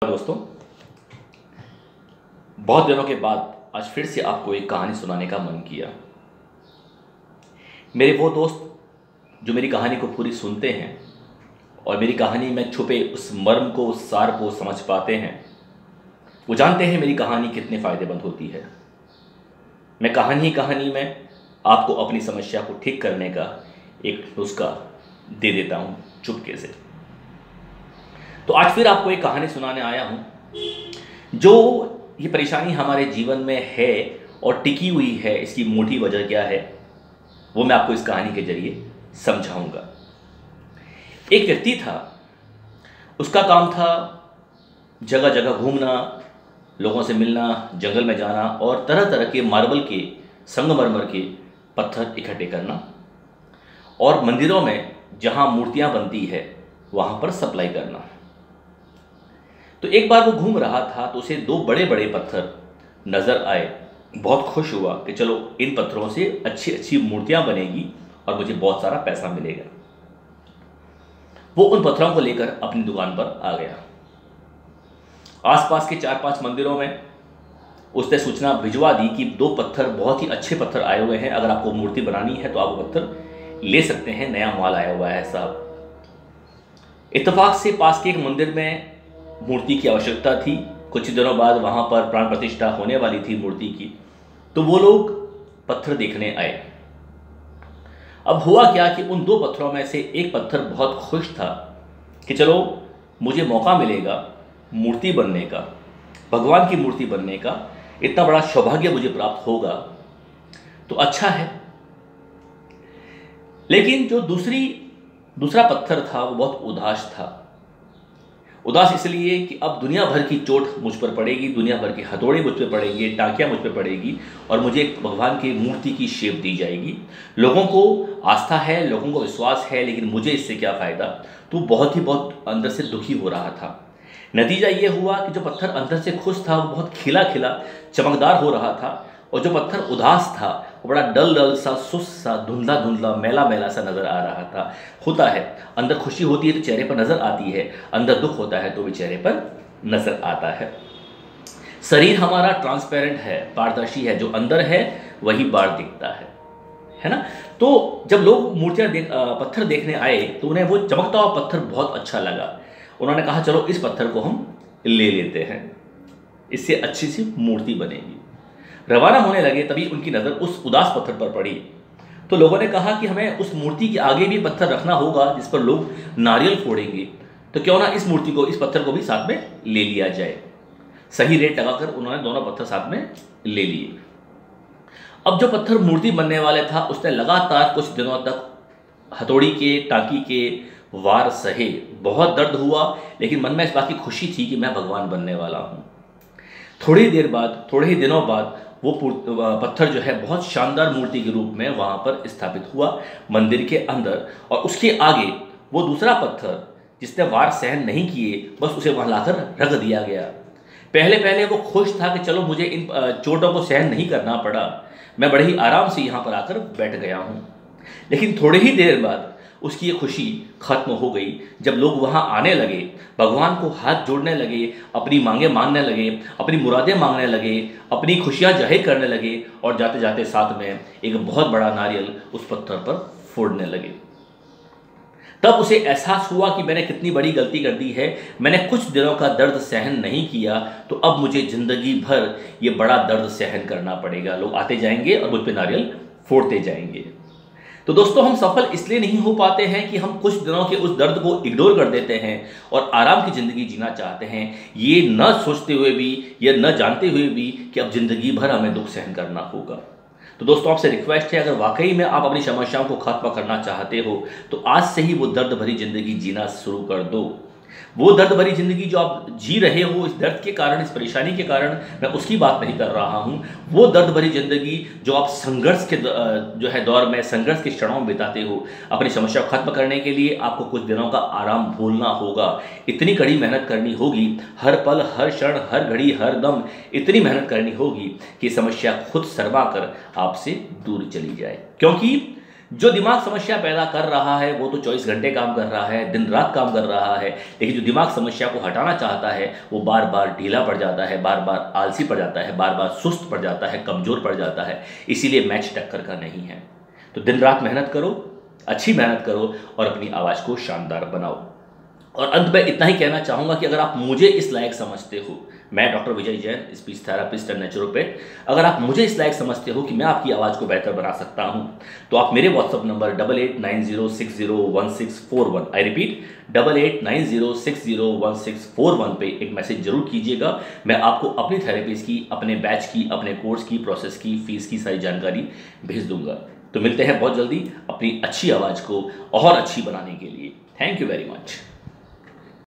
दोस्तों, बहुत दिनों के बाद आज फिर से आपको एक कहानी सुनाने का मन किया। मेरे वो दोस्त जो मेरी कहानी को पूरी सुनते हैं और मेरी कहानी में छुपे उस मर्म को, उस सार को समझ पाते हैं, वो जानते हैं मेरी कहानी कितने फ़ायदेमंद होती है। मैं कहानी में आपको अपनी समस्या को ठीक करने का एक नुस्खा दे देता हूँ चुपके से। तो आज फिर आपको एक कहानी सुनाने आया हूँ। जो ये परेशानी हमारे जीवन में है और टिकी हुई है, इसकी मोटी वजह क्या है वो मैं आपको इस कहानी के जरिए समझाऊंगा। एक व्यक्ति था, उसका काम था जगह जगह घूमना, लोगों से मिलना, जंगल में जाना और तरह तरह के मार्बल के, संगमरमर के पत्थर इकट्ठे करना और मंदिरों में जहाँ मूर्तियाँ बनती है वहाँ पर सप्लाई करना। तो एक बार वो घूम रहा था तो उसे दो बड़े बड़े पत्थर नज़र आए। बहुत खुश हुआ कि चलो इन पत्थरों से अच्छी अच्छी मूर्तियाँ बनेगी और मुझे बहुत सारा पैसा मिलेगा। वो उन पत्थरों को लेकर अपनी दुकान पर आ गया। आसपास के 4-5 मंदिरों में उसने सूचना भिजवा दी कि दो पत्थर, बहुत ही अच्छे पत्थर आए हुए हैं, अगर आपको मूर्ति बनानी है तो आप वो पत्थर ले सकते हैं, नया माल आया हुआ है साहब। इत्तेफाक से पास के एक मंदिर में मूर्ति की आवश्यकता थी। कुछ दिनों बाद वहाँ पर प्राण प्रतिष्ठा होने वाली थी मूर्ति की, तो वो लोग पत्थर देखने आए। अब हुआ क्या कि उन दो पत्थरों में से एक पत्थर बहुत खुश था कि चलो मुझे मौका मिलेगा मूर्ति बनने का, भगवान की मूर्ति बनने का, इतना बड़ा सौभाग्य मुझे प्राप्त होगा तो अच्छा है। लेकिन जो दूसरा पत्थर था वो बहुत उदास था। उदास इसलिए कि अब दुनिया भर की चोट मुझ पर पड़ेगी, दुनिया भर की हथौड़े मुझ पर पड़ेंगे, टाँकियाँ मुझ पर पड़ेगी और मुझे एक भगवान की मूर्ति की शेप दी जाएगी। लोगों को आस्था है, लोगों को विश्वास है, लेकिन मुझे इससे क्या फ़ायदा। तो बहुत अंदर से दुखी हो रहा था। नतीजा ये हुआ कि जो पत्थर अंदर से खुश था वो बहुत खिला खिला, चमकदार हो रहा था, और जो पत्थर उदास था वो बड़ा डल सा, सुस्त सा, धुंधला धुंधला, मैला सा नज़र आ रहा था। होता है, अंदर खुशी होती है तो चेहरे पर नज़र आती है, अंदर दुख होता है तो भी चेहरे पर नज़र आता है। शरीर हमारा ट्रांसपेरेंट है, पारदर्शी है, जो अंदर है वही बाहर दिखता है ना। तो जब लोग पत्थर देखने आए तो उन्हें वो चमकता हुआ पत्थर बहुत अच्छा लगा। उन्होंने कहा चलो इस पत्थर को हम ले लेते हैं, इससे अच्छी सी मूर्ति बनेगी। रवाना होने लगे तभी उनकी नज़र उस उदास पत्थर पर पड़ी। तो लोगों ने कहा कि हमें उस मूर्ति के आगे भी पत्थर रखना होगा जिस पर लोग नारियल फोड़ेंगे, तो क्यों ना इस पत्थर को भी साथ में ले लिया जाए। सही रेट लगाकर उन्होंने दोनों पत्थर साथ में ले लिए। अब जो पत्थर मूर्ति बनने वाले था उसने लगातार कुछ दिनों तक हथौड़ी के, टाँकी के वार सहे। बहुत दर्द हुआ, लेकिन मन में इस बात की खुशी थी कि मैं भगवान बनने वाला हूँ। थोड़े ही दिनों बाद वो पत्थर जो है बहुत शानदार मूर्ति के रूप में वहाँ पर स्थापित हुआ मंदिर के अंदर, और उसके आगे वो दूसरा पत्थर जिसने वार सहन नहीं किए, बस उसे वहाँ लाकर रख दिया गया। पहले वो खुश था कि चलो मुझे इन चोटों को सहन नहीं करना पड़ा, मैं बड़े ही आराम से यहाँ पर आकर बैठ गया हूँ। लेकिन थोड़ी ही देर बाद उसकी ये खुशी खत्म हो गई जब लोग वहाँ आने लगे, भगवान को हाथ जोड़ने लगे, अपनी मांगे मांगने लगे, अपनी मुरादें मांगने लगे, अपनी खुशियाँ जाहिर करने लगे, और जाते जाते साथ में एक बहुत बड़ा नारियल उस पत्थर पर फोड़ने लगे। तब उसे एहसास हुआ कि मैंने कितनी बड़ी गलती कर दी है। मैंने कुछ दिनों का दर्द सहन नहीं किया, तो अब मुझे ज़िंदगी भर ये बड़ा दर्द सहन करना पड़ेगा। लोग आते जाएंगे और मुझ पर नारियल फोड़ते जाएंगे। तो दोस्तों, हम सफल इसलिए नहीं हो पाते हैं कि हम कुछ दिनों के उस दर्द को इग्नोर कर देते हैं और आराम की ज़िंदगी जीना चाहते हैं, ये न सोचते हुए भी या न जानते हुए भी कि अब ज़िंदगी भर हमें दुख सहन करना होगा। तो दोस्तों, आपसे रिक्वेस्ट है, अगर वाकई में आप अपनी समस्याओं को खत्म करना चाहते हो तो आज से ही वो दर्द भरी ज़िंदगी जीना शुरू कर दो। वो दर्द भरी ज़िंदगी जो आप जी रहे हो, इस दर्द के कारण, इस परेशानी के कारण, मैं उसकी बात नहीं कर रहा हूँ। वो दर्द भरी ज़िंदगी जो आप संघर्ष के दौर में, संघर्ष के क्षणों में बिताते हो, अपनी समस्या को खत्म करने के लिए आपको कुछ दिनों का आराम भूलना होगा। इतनी कड़ी मेहनत करनी होगी, हर पल, हर क्षण, हर घड़ी, हर दम इतनी मेहनत करनी होगी कि समस्या खुद शर्मा कर आपसे दूर चली जाए। क्योंकि जो दिमाग समस्या पैदा कर रहा है वो तो 24 घंटे काम कर रहा है, दिन रात काम कर रहा है, लेकिन जो दिमाग समस्या को हटाना चाहता है वो बार बार ढीला पड़ जाता है, बार बार आलसी पड़ जाता है, बार बार सुस्त पड़ जाता है, कमज़ोर पड़ जाता है। इसीलिए मैच टक्कर का नहीं है। तो दिन रात मेहनत करो, अच्छी मेहनत करो और अपनी आवाज़ को शानदार बनाओ। और अंत में इतना ही कहना चाहूँगा कि अगर आप मुझे इस लायक समझते हो, मैं doctor Vijay Jain, speech therapist and naturopath, अगर आप मुझे इस लायक समझते हो कि मैं आपकी आवाज़ को बेहतर बना सकता हूँ, तो आप मेरे व्हाट्सअप नंबर 8890601641, आई रिपीट 8890601641 पे एक मैसेज जरूर कीजिएगा। मैं आपको अपनी थेरेपीज की, अपने बैच की, अपने कोर्स की, प्रोसेस की, फीस की सारी जानकारी भेज दूंगा। तो मिलते हैं बहुत जल्दी अपनी अच्छी आवाज़ को और अच्छी बनाने के लिए। Thank you very much.